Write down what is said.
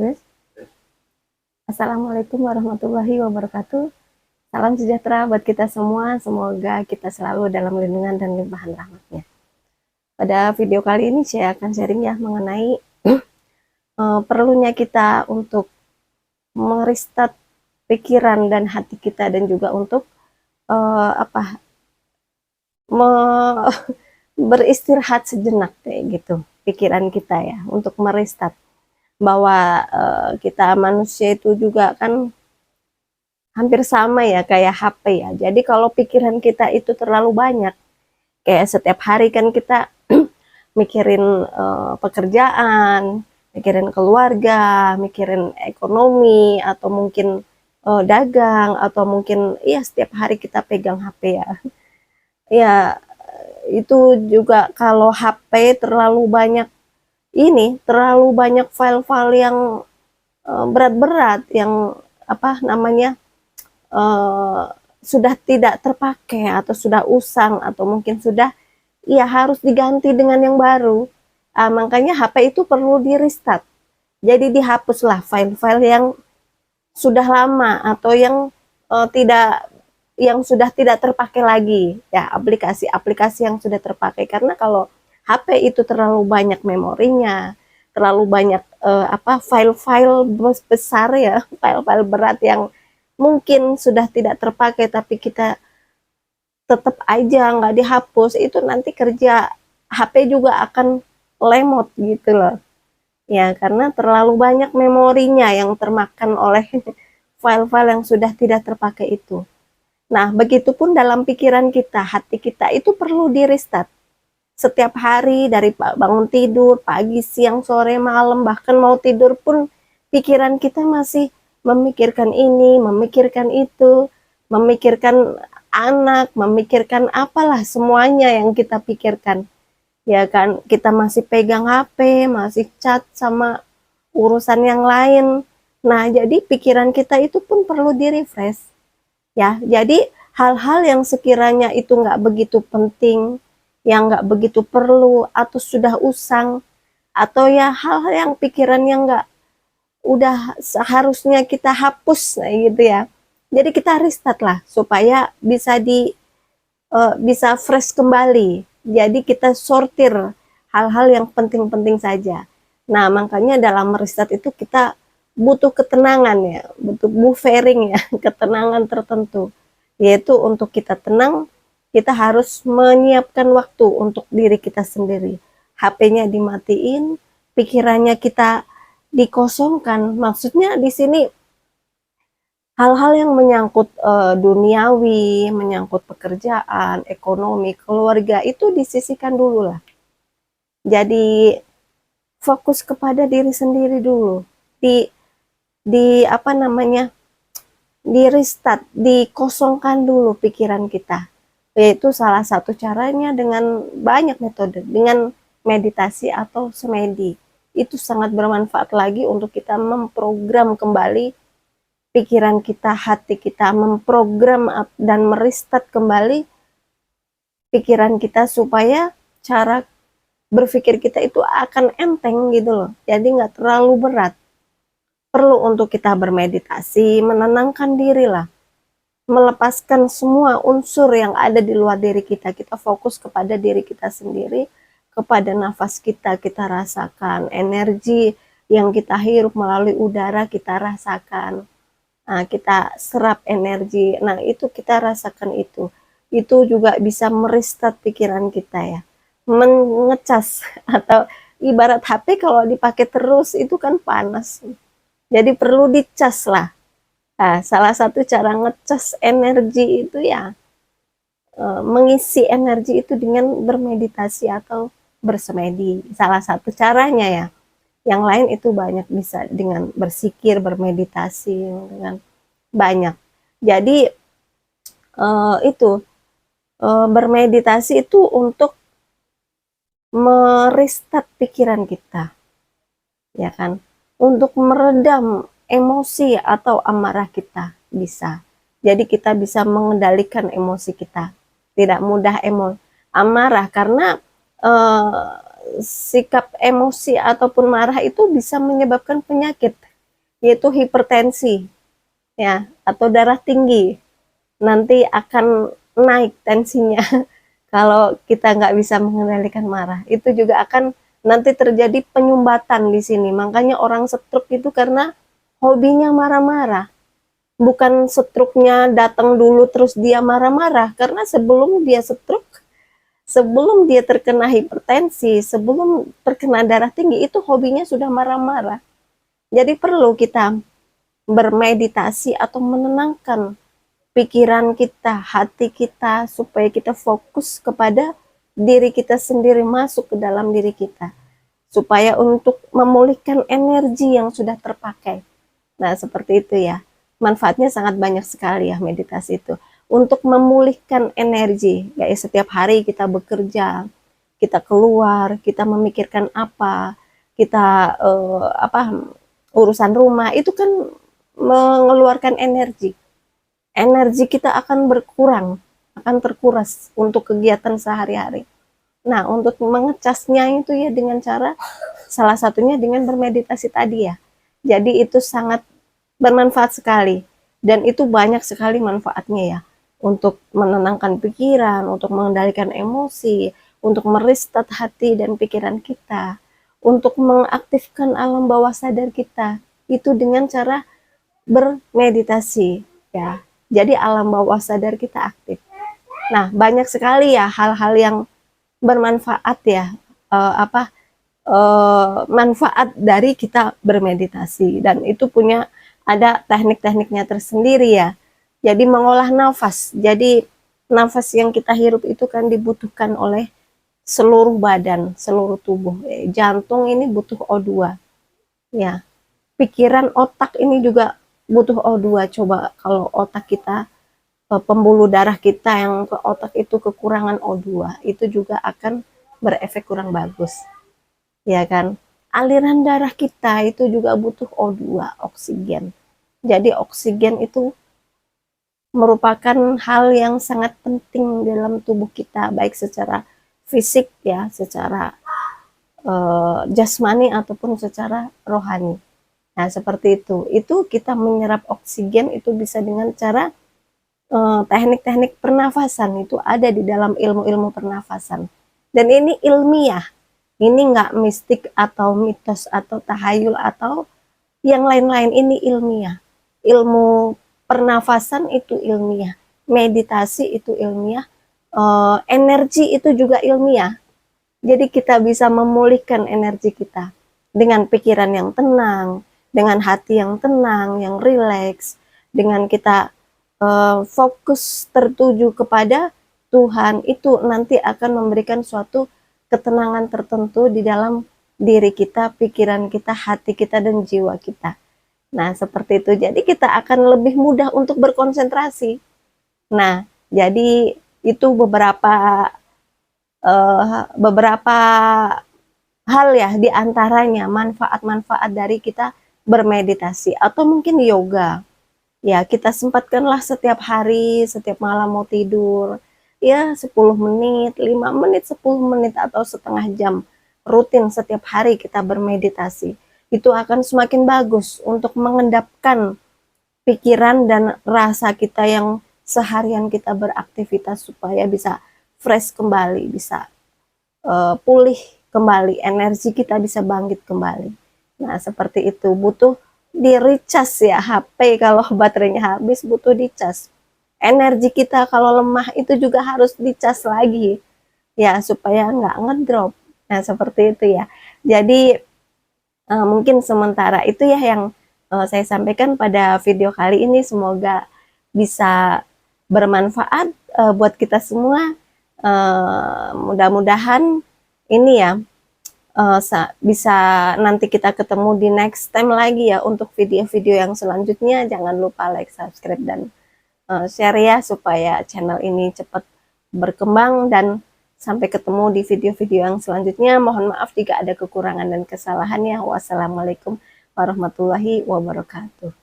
Terus, Assalamualaikum warahmatullahi wabarakatuh. Salam sejahtera buat kita semua. Semoga kita selalu dalam lindungan dan limpahan rahmatnya. Pada video kali ini saya akan sharing ya mengenai perlunya kita untuk merestart pikiran dan hati kita, dan juga untuk beristirahat sejenak kayak gitu pikiran kita ya, untuk merestart bahwa kita manusia itu juga kan hampir sama ya kayak HP ya. Jadi kalau pikiran kita itu terlalu banyak, kayak setiap hari kan kita mikirin pekerjaan, mikirin keluarga, mikirin ekonomi, atau mungkin dagang, atau mungkin ya setiap hari kita pegang HP ya. Ya itu juga kalau HP terlalu banyak, terlalu banyak file-file yang berat-berat, yang apa namanya, sudah tidak terpakai atau sudah usang, atau mungkin sudah ya harus diganti dengan yang baru. Makanya HP itu perlu di restart. Jadi dihapuslah file-file yang sudah lama, atau yang sudah tidak terpakai lagi ya, aplikasi-aplikasi yang sudah terpakai. Karena kalau HP itu terlalu banyak memorinya, terlalu banyak file-file besar ya, file-file berat yang mungkin sudah tidak terpakai tapi kita tetap aja nggak dihapus, itu nanti kerja HP juga akan lemot gitu loh ya, karena terlalu banyak memorinya yang termakan oleh file-file yang sudah tidak terpakai itu. Nah, begitupun dalam pikiran kita, hati kita itu perlu di restart setiap hari, dari bangun tidur, pagi, siang, sore, malam, bahkan mau tidur pun pikiran kita masih memikirkan ini, memikirkan itu, memikirkan anak, memikirkan apalah semuanya yang kita pikirkan. Ya kan, kita masih pegang HP, masih chat sama urusan yang lain. Nah, jadi pikiran kita itu pun perlu di-refresh. Ya, jadi hal-hal yang sekiranya itu nggak begitu penting, yang nggak begitu perlu, atau sudah usang, atau ya hal-hal yang pikirannya nggak, udah seharusnya kita hapus, nah gitu ya. Jadi kita restart lah supaya bisa fresh kembali. Jadi kita sortir hal-hal yang penting-penting saja. Nah, makanya dalam restart itu kita butuh ketenangan ya, butuh buffering ya, ketenangan tertentu. Yaitu untuk kita tenang, kita harus menyiapkan waktu untuk diri kita sendiri. HP-nya dimatiin, pikirannya kita dikosongkan. Maksudnya di sini hal-hal yang menyangkut duniawi, menyangkut pekerjaan, ekonomi, keluarga, itu disisihkan dulu lah. Jadi fokus kepada diri sendiri dulu. Di apa namanya, di restart, dikosongkan dulu pikiran kita. Yaitu salah satu caranya dengan banyak metode, dengan meditasi atau semedi. Itu sangat bermanfaat lagi untuk kita memprogram kembali pikiran kita, hati kita, memprogram dan merestart kembali pikiran kita supaya cara berpikir kita itu akan enteng gitu loh. Jadi nggak terlalu berat. Perlu untuk kita bermeditasi, menenangkan diri lah, melepaskan semua unsur yang ada di luar diri kita. Kita fokus kepada diri kita sendiri, kepada nafas kita rasakan, energi yang kita hirup melalui udara kita rasakan. Nah, kita serap energi, nah itu kita rasakan itu juga bisa merestart pikiran kita ya, mengecas atau ibarat HP kalau dipakai terus itu kan panas, jadi perlu dicas lah. Nah, salah satu cara ngecas energi itu ya mengisi energi itu dengan bermeditasi atau bersemedi, salah satu caranya ya. Yang lain itu banyak, bisa dengan bersikir, bermeditasi, dengan banyak. Jadi bermeditasi itu untuk merestart pikiran kita, ya kan? Untuk meredam emosi atau amarah kita bisa. Jadi kita bisa mengendalikan emosi kita, tidak mudah amarah, karena sikap emosi ataupun marah itu bisa menyebabkan penyakit yaitu hipertensi ya, atau darah tinggi. Nanti akan naik tensinya kalau kita nggak bisa mengendalikan marah. Itu juga akan nanti terjadi penyumbatan di sini. Makanya orang stroke itu karena hobinya marah-marah. Bukan stroke-nya datang dulu terus dia marah-marah, karena sebelum dia stroke, sebelum dia terkena hipertensi, sebelum terkena darah tinggi, itu hobinya sudah marah-marah. Jadi perlu kita bermeditasi atau menenangkan pikiran kita, hati kita, supaya kita fokus kepada diri kita sendiri, masuk ke dalam diri kita, supaya untuk memulihkan energi yang sudah terpakai. Nah, seperti itu ya. Manfaatnya sangat banyak sekali ya meditasi itu. Untuk memulihkan energi, ya setiap hari kita bekerja, kita keluar, kita memikirkan apa, kita urusan rumah, itu kan mengeluarkan energi. Energi kita akan berkurang, akan terkuras untuk kegiatan sehari-hari. Nah, untuk mengecasnya itu ya dengan cara, salah satunya dengan bermeditasi tadi ya. Jadi itu sangat bermanfaat sekali, dan itu banyak sekali manfaatnya ya, untuk menenangkan pikiran, untuk mengendalikan emosi, untuk merestart hati dan pikiran kita, untuk mengaktifkan alam bawah sadar kita, itu dengan cara bermeditasi ya. Jadi alam bawah sadar kita aktif. Nah, banyak sekali ya hal-hal yang bermanfaat ya, manfaat dari kita bermeditasi, dan itu punya ada teknik-tekniknya tersendiri ya. Jadi mengolah nafas. Jadi nafas yang kita hirup itu kan dibutuhkan oleh seluruh badan, seluruh tubuh. Jantung ini butuh O2. Ya. Pikiran, otak ini juga butuh O2. Coba kalau otak kita, pembuluh darah kita yang ke otak itu kekurangan O2, itu juga akan berefek kurang bagus. Ya kan? Aliran darah kita itu juga butuh O2, oksigen. Jadi oksigen itu merupakan hal yang sangat penting dalam tubuh kita, baik secara fisik ya, secara jasmani ataupun secara rohani. Nah, seperti itu. Itu kita menyerap oksigen itu bisa dengan cara teknik-teknik pernafasan, itu ada di dalam ilmu-ilmu pernafasan. Dan ini ilmiah. Ini nggak mistik atau mitos atau tahayul atau yang lain-lain, ini ilmiah. Ilmu pernafasan itu ilmiah, meditasi itu ilmiah, energi itu juga ilmiah. Jadi kita bisa memulihkan energi kita dengan pikiran yang tenang, dengan hati yang tenang, yang rileks, dengan kita fokus tertuju kepada Tuhan, itu nanti akan memberikan suatu ketenangan tertentu di dalam diri kita, pikiran kita, hati kita, dan jiwa kita. Nah, seperti itu. Jadi kita akan lebih mudah untuk berkonsentrasi. Nah, jadi itu beberapa hal ya, diantaranya manfaat-manfaat dari kita bermeditasi atau mungkin yoga. Ya, kita sempatkanlah setiap hari, setiap malam mau tidur, ya 10 menit, 5 menit, 10 menit, atau setengah jam rutin setiap hari kita bermeditasi. Itu akan semakin bagus untuk mengendapkan pikiran dan rasa kita yang seharian kita beraktivitas, supaya bisa fresh kembali, bisa pulih kembali, energi kita bisa bangkit kembali. Nah, seperti itu. Butuh di recharge ya, HP kalau baterainya habis butuh dicas. Energi kita kalau lemah itu juga harus dicas lagi ya, supaya nggak ngedrop. Nah, seperti itu ya. Jadi mungkin sementara itu ya yang saya sampaikan pada video kali ini. Semoga bisa bermanfaat buat kita semua. Mudah-mudahan ini ya bisa nanti kita ketemu di next time lagi ya, untuk video-video yang selanjutnya. Jangan lupa like, subscribe, dan share ya, supaya channel ini cepat berkembang. Dan sampai ketemu di video-video yang selanjutnya. Mohon maaf jika ada kekurangan dan kesalahannya. Wassalamualaikum warahmatullahi wabarakatuh.